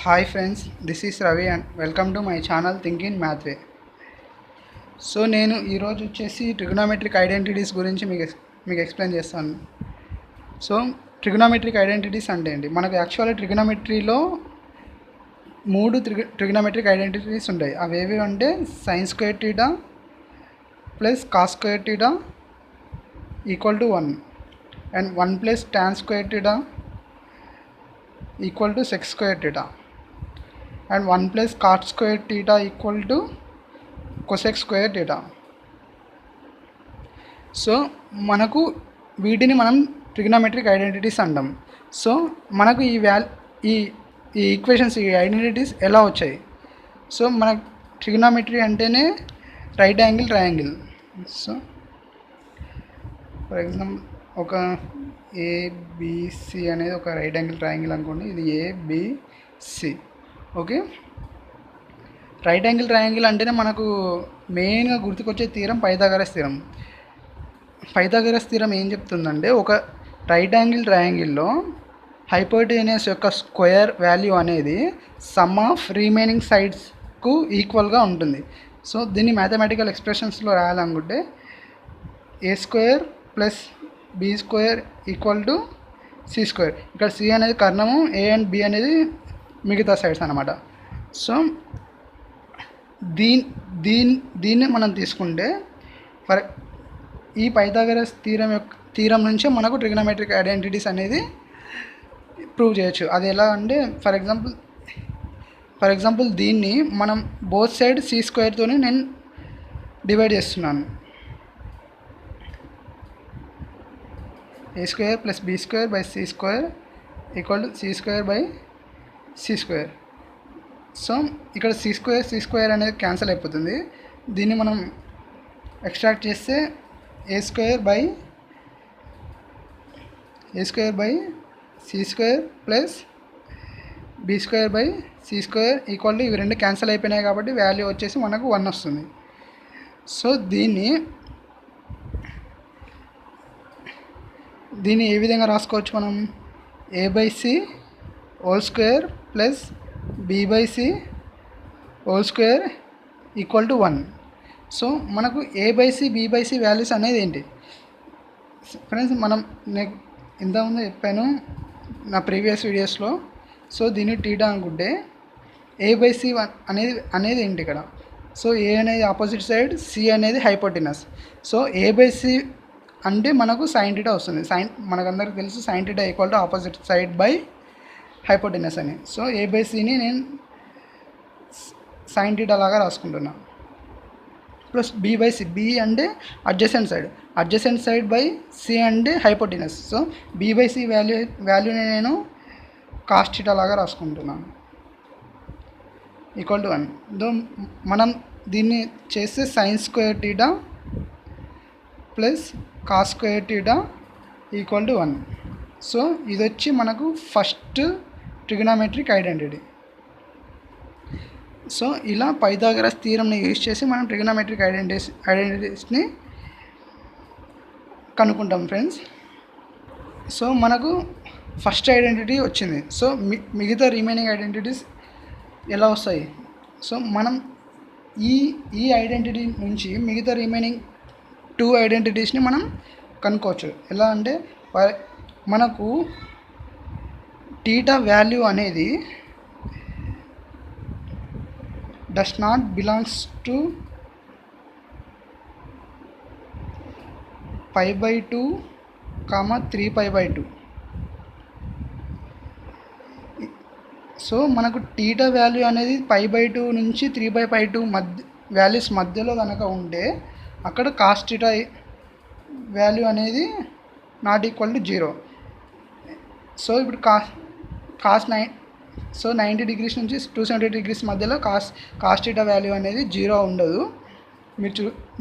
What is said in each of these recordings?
Hi friends, this is Ravi and welcome to my channel Think in Math Way. So నేను ఈరోజు వచ్చేసి trigonometric identities గురించి మీకు explain చేస్తాను. సో ట్రిగోనోమెట్రిక్ ఐడెంటిటీస్ అంటే ఏంటి? మనకు యాక్చువల్గా ట్రిగోనోమెట్రీలో మూడు ట్రిగోనోమెట్రిక్ ఐడెంటిటీస్ ఉంటాయి. అవి ఏవి అంటే sine square theta plus cos square theta equal to 1 and 1 plus tan square theta equal to sec square theta and 1 plus cot square theta equal to cosec square theta. So మనకు వీటిని మనం trigonometric identities అంటాం. So మనకు ఈ equations ఈ identities ఎలా వచ్చాయి? So మన ట్రిగోనోమెట్రీ అంటేనే right angle triangle. So for example ఒక ఏబిసి అనేది ఒక రైట్ యాంగిల్ ట్రయాంగిల్ అనుకోండి. ఇది ABC. Okay, right angle triangle అంటేనే మనకు మెయిన్గా గుర్తుకొచ్చే theorem Pythagoras theorem. Pythagoras theorem ఏం చెప్తుందంటే ఒక రైట్ యాంగిల్ ట్రయాంగిల్లో హైపోటెన్యూస్ యొక్క స్క్వేర్ వాల్యూ అనేది సమ్ ఆఫ్ రిమైనింగ్ సైడ్స్కు ఈక్వల్గా ఉంటుంది. సో దీన్ని మ్యాథమెటికల్ ఎక్స్ప్రెషన్స్లో రాయాలనుకుంటే A square plus B square equal to C square. ఇక్కడ సి అనేది కర్ణము, ఏ అండ్ బి అనేది మిగతా సైడ్స్ అన్నమాట. సో దీన్ని మనం తీసుకుంటే ఈ పైథాగరస్ థీరం నుంచే మనకు ట్రిగోనోమెట్రిక్ ఐడెంటిటీస్ అనేది ప్రూవ్ చేయొచ్చు. అది ఎలా అంటే ఫర్ ఎగ్జాంపుల్ దీన్ని మనం బోత్ సైడ్ సి స్క్వేర్తోని నేను డివైడ్ చేస్తున్నాను. A square plus B square by C square equal to C square by C square. So ఇక్కడ సి స్క్వేర్ అనేది క్యాన్సిల్ అయిపోతుంది. దీన్ని మనం ఎక్స్ట్రాక్ట్ చేస్తే A square by C square plus B square by C square equal to ఇవి రెండు cancel అయిపోయినాయి కాబట్టి వాల్యూ వచ్చేసి మనకు 1 వస్తుంది. సో దీన్ని ఏ విధంగా రాసుకోవచ్చు మనం? A by C whole square plus B by C whole square equal to 1. So మనకు A by C B by C values అనేది ఏంటి ఫ్రెండ్స్? నేను ఇంతకుముందు చెప్పాను నా ప్రీవియస్ వీడియోస్లో. సో దీన్ని టీటా అనుకుంటే ఏ బై సి అనేది ఏంటి ఇక్కడ? సో ఏ అనేది ఆపోజిట్ సైడ్, సి అనేది hypotenuse. So A by C అంటే మనకు సైన్ టీటా వస్తుంది. మనకందరికి తెలుసు sine theta equal to opposite side by hypotenuse అని. సో ఏ బై సిని నేను సైన్ టీటా లాగా రాసుకుంటున్నా. Plus B by C, B అంటే అడ్జసెంట్ సైడ్ బై సి అంటే hypotenuse. So B by C వాల్యూని నేను కాస్ టీటా లాగా రాసుకుంటున్నాను ఈక్వల్ టు 1. మనం దీన్ని చేస్తే sine square theta plus cos square theta equal to 1. So ఇది వచ్చి మనకు ఫస్ట్ ట్రిగోనోమెట్రిక్ ఐడెంటిటీ. సో ఇలా పైథాగరస్ థీరంని యూజ్ చేసి మనం ట్రిగోనోమెట్రిక్ ఐడెంటిటీస్ని కనుక్కుంటాం ఫ్రెండ్స్. సో మనకు ఫస్ట్ ఐడెంటిటీ వచ్చింది. సో మిగతా రిమైనింగ్ ఐడెంటిటీస్ ఎలా వస్తాయి? సో మనం ఈ ఐడెంటిటీ నుంచి మిగతా రిమైనింగ్ 2 ఐడెంటిటీస్ని మనం కనుక్కోవచ్చు. ఎలా అంటే మనకు టీటా వాల్యూ అనేది does not belongs to π/2, 3π/2. So మనకు టీటా వాల్యూ అనేది π/2 నుంచి 3π/2 వాల్యూస్ మధ్యలో కనుక ఉంటే అక్కడ కాస్ టీటా వాల్యూ అనేది నాట్ ఈక్వల్ టు 0. సో ఇప్పుడు కాస్ 90 డిగ్రీస్ నుంచి 270 డిగ్రీస్ మధ్యలో కాస్ టీటా వాల్యూ అనేది 0 ఉండదు.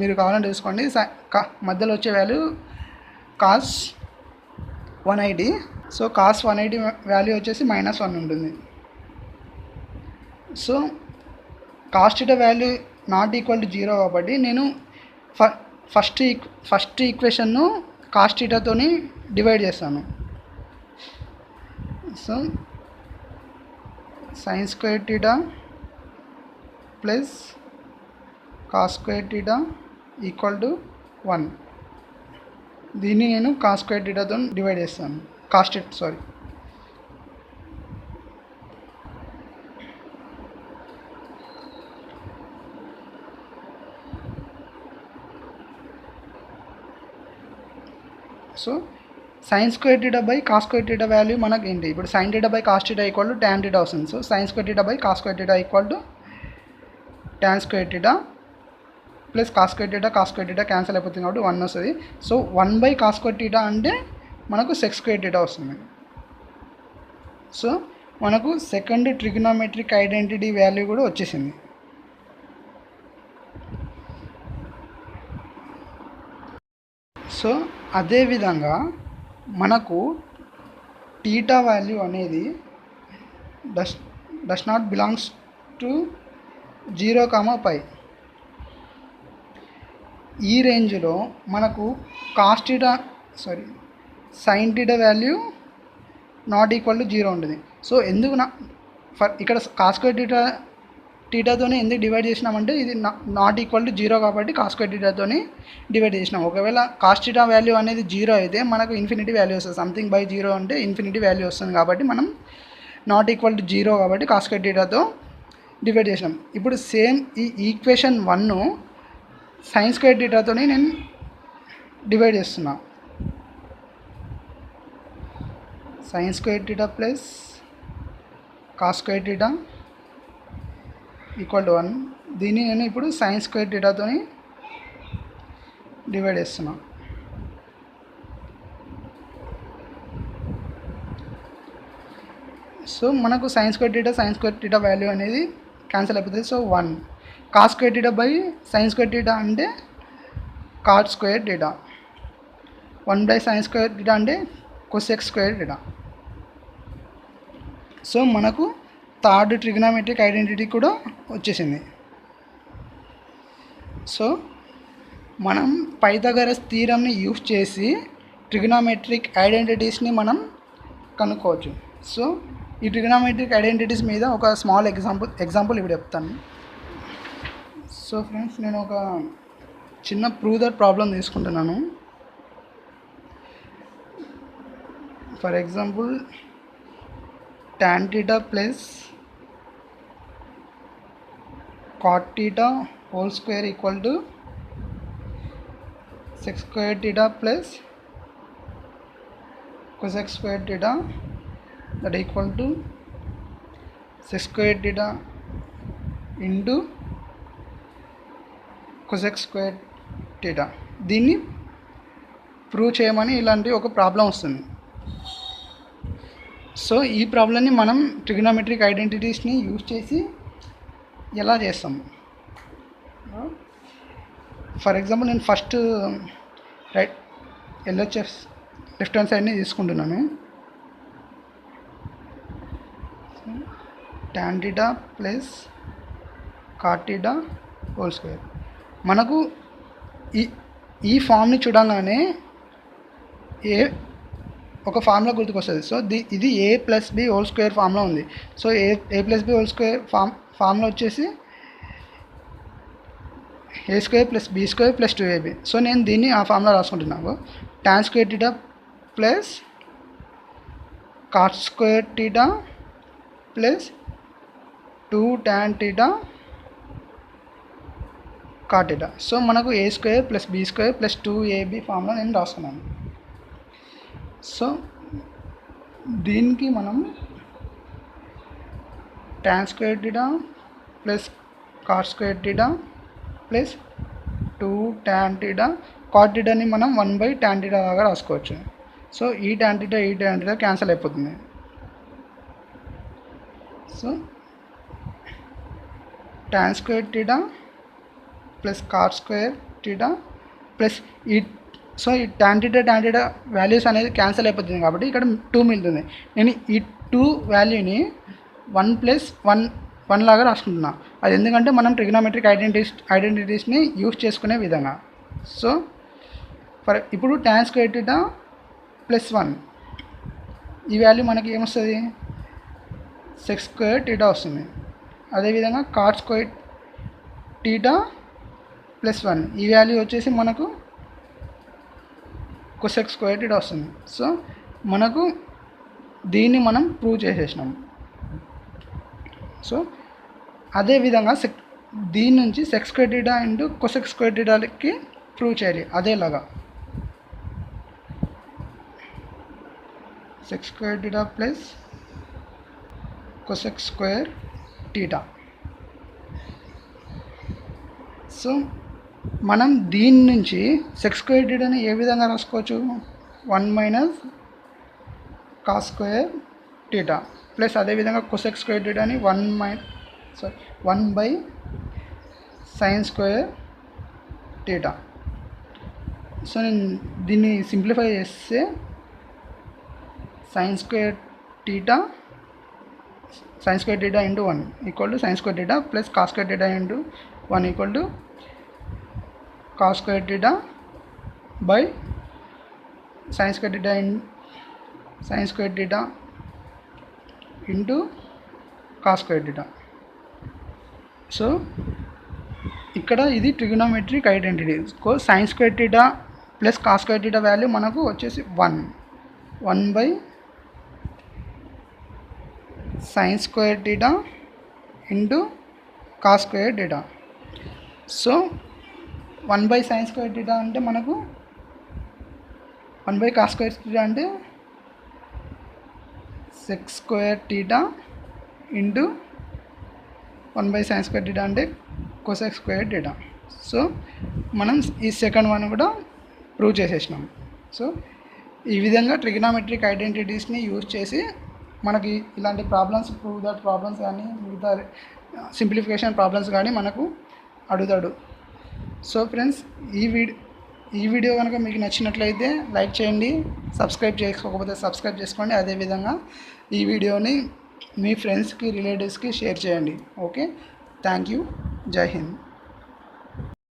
మీరు కావాలని తెలుసుకోండి. మధ్యలో వచ్చే value cos 180. So cos 180 value వచ్చేసి -1 ఉంటుంది. So cos theta value not equal to 0 కాబట్టి నేను ఫస్ట్ ఈక్వేషన్ను కాస్ టీటాతోని డివైడ్ చేస్తాను. So sign square theta plus cos square theta equal to 1. దీన్ని నేను కాస్ స్క్వేర్ టీటాతో డివైడ్ చేస్తాను, so sign square theta by cos square theta value మనకి ఏంటి, ఇప్పుడు sine theta by cos theta equal to tan theta వస్తుంది. So sign square theta by cos square theta equal to tan square theta plus cos square theta cancel అయిపోతుంది కాబట్టి 1 వస్తుంది. So 1 by cos square theta అంటే మనకు check square theta వస్తుంది. So మనకు second trigonometric identity value కూడా వచ్చేసింది. So అదేవిధంగా మనకు టీటా వాల్యూ అనేది డస్ నాట్ బిలాంగ్స్ టు 0, ఈ రేంజ్లో మనకు sine theta value not equal to 0 ఉంటుంది. సో ఎందుకు ఇక్కడ కాస్ స్క్వేర్ టీటాతోనే ఎందుకు డివైడ్ చేసినామంటే ఇది నాట్ ఈక్వల్ టు 0 కాబట్టి కాస్ స్క్వేర్ టీటాతోనే డివైడ్ చేసినాం. ఒకవేళ కాస్ టీటా వాల్యూ అనేది 0 అయితే మనకు ఇన్ఫినిటీ వాల్యూ వస్తుంది. సంథింగ్ బై 0 అంటే ఇన్ఫినిటీ వాల్యూ వస్తుంది కాబట్టి మనం నాట్ ఈక్వల్ టు 0 కాబట్టి కాస్ స్క్వేర్ టీటాతో డివైడ్ చేసినాం. ఇప్పుడు సేమ్ ఈ ఈక్వేషన్ 1 సైన్ స్క్వేర్ టీటాతోనే నేను డివైడ్ చేస్తున్నా. Sine square theta plus cos square theta equal to 1. దీన్ని నేను ఇప్పుడు సైన్ స్క్వేర్ టీటాతో డివైడ్ చేస్తున్నా. సో మనకు సైన్ స్క్వేర్ టీటా వాల్యూ అనేది క్యాన్సిల్ అయిపోతుంది. So 1 cos square theta by sine square theta అంటే cot square theta, 1 by sine square theta అంటే కొసెక్ స్క్వేర్ టీటా. సో మనకు థర్డ్ ట్రిగ్నోమెట్రిక్ ఐడెంటిటీ కూడా వచ్చేసింది. సో మనం పైథాగరస్ థీరమ్ని యూజ్ చేసి ట్రిగ్నోమెట్రిక్ ఐడెంటిటీస్ని మనం కనుక్కోవచ్చు. సో ఈ ట్రిగ్నోమెట్రిక్ ఐడెంటిటీస్ మీద ఒక స్మాల్ ఎగ్జాంపుల్ ఇప్పుడు చెప్తాను. సో ఫ్రెండ్స్, నేను ఒక చిన్న ప్రూవ్ దట్ ప్రాబ్లం తీసుకుంటున్నాను. For example tan theta plus cot theta whole square equal to sec square theta plus cosec square theta that equal to sec square theta into cosec square theta. దీన్ని prove చేయమని ఇలాంటి ఒక problem వస్తుంది. So ఈ ప్రాబ్లమ్ని మనం trigonometric ఐడెంటిటీస్ని use చేసి ఎలా చేస్తాం. ఫర్ ఎగ్జాంపుల్ నేను ఫస్ట్ LHS లెఫ్ట్ హ్యాండ్ సైడ్ని తీసుకుంటున్నాను. tan theta plus cot theta whole square. మనకు ఈ ఫామ్ని చూడంగానే ఒక ఫార్ములా గుర్తుకొస్తుంది. సో ఇది a plus B whole square ఫామ్లో ఉంది. So A plus B whole square ఫామ్లో వచ్చేసి a square plus B square plus 2ab. So నేను దీన్ని ఆ ఫామ్లో రాసుకుంటున్నాను. tan square theta plus cot square theta plus 2 tan theta cot theta. So మనకు a square plus B square plus 2ab ఫామ్లో నేను రాసుకున్నాను. సో దీనికి మనం tan square theta plus cot square theta plus 2 tan theta cot టీటాని మనం 1 by tan theta లాగా రాసుకోవచ్చు. So ఈ tan టీటా క్యాన్సిల్ అయిపోతుంది. So tan square theta plus cot square theta plus so ఈ tan టీటా వాల్యూస్ అనేది cancel అయిపోతుంది కాబట్టి ఇక్కడ 2 మిగులుతుంది. నేను ఈ 2 వాల్యూని 1 ప్లస్ 1 లాగా రాసుకుంటున్నా. అది ఎందుకంటే మనం ట్రిగ్నోమెట్రిక్ ఐడెంటిటీస్ని యూజ్ చేసుకునే విధంగా. సో ఇప్పుడు tan స్క్వేర్ టీటా ప్లస్ 1 ఈ వాల్యూ మనకి ఏమొస్తుంది, సెక్ స్క్వేర్ టీటా వస్తుంది. అదేవిధంగా కాట్ స్క్వేర్ టీటా ప్లస్ 1 ఈ వాల్యూ వచ్చేసి మనకు కొసెక్ స్క్వేర్ టీటా వస్తుంది. సో మనకు దీన్ని మనం ప్రూవ్ చేసేసినాం. సో అదేవిధంగా దీని నుంచి sec square theta into cosec square టీటాకి ప్రూవ్ చేయాలి. అదేలాగా sec square theta plus cosec square theta. So మనం దీని నుంచి సెక్ స్క్వేర్ టీటాని ఏ విధంగా రాసుకోవచ్చు? 1 minus cos square theta plus అదేవిధంగా కొసెక్ స్క్వేర్ టీటాని 1 by sine square theta. So నేను దీన్ని సింప్లిఫై చేస్తే sine square theta into 1 equal to sine square theta plus cos square theta into 1 equal to cos square theta by sine square theta into cos square theta. So ఇక్కడ ఇది trigonometric identity. Sine square theta plus cos square theta value మనకు వచ్చేసి 1 by sine square theta into cos square theta. So 1 by sine square theta అంటే మనకు 1 by cos square theta అంటే sec square theta into 1 by sine square theta అంటే cosec square theta. So మనం ఈ second one కూడా prove చేసేసినాం. సో ఈ విధంగా ట్రిగోనోమెట్రిక్ ఐడెంటిటీస్ని యూజ్ చేసి మనకి ఇలాంటి ప్రాబ్లమ్స్, ప్రూవ్ దట్ ప్రాబ్లమ్స్ కానీ మిగతా సింప్లిఫికేషన్ ప్రాబ్లమ్స్ కానీ మనకు అడుగుతాడు. సో ఫ్రెండ్స్, ఈ వీడియో కనుక మీకు నచ్చినట్లయితే లైక్ చేయండి, సబ్స్క్రైబ్ చేసుకోకపోతే సబ్స్క్రైబ్ చేసుకోండి. అదేవిధంగా ఈ వీడియోని మీ ఫ్రెండ్స్కి, రిలేటివ్స్కి షేర్ చేయండి. Okay, thank you. జై హింద్.